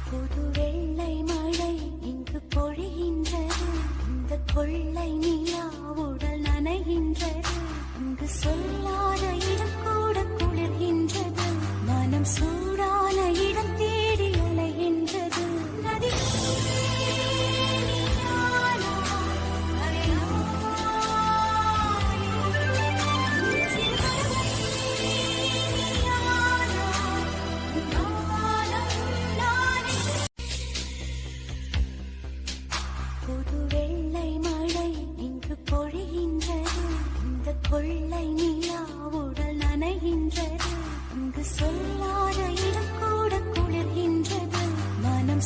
புது வெள்ளை மழை இங்கு பொழிகின்றது. இந்த கொள்ளை நிலா உடல் நனைகின்றது. இங்கு சொல்லாத இடம் கூட குளிர்கின்றது. மனம் சூடான இடம் தேடி அலைகின்றது. நதி புது வெள்ளை மழை இங்கு பொழிகின்றது. இந்த கொள்ளை நிலா உடல் நனைகின்றது. இங்கு சொல்லாத இடம் கூட குளிர்கின்றது. மனம்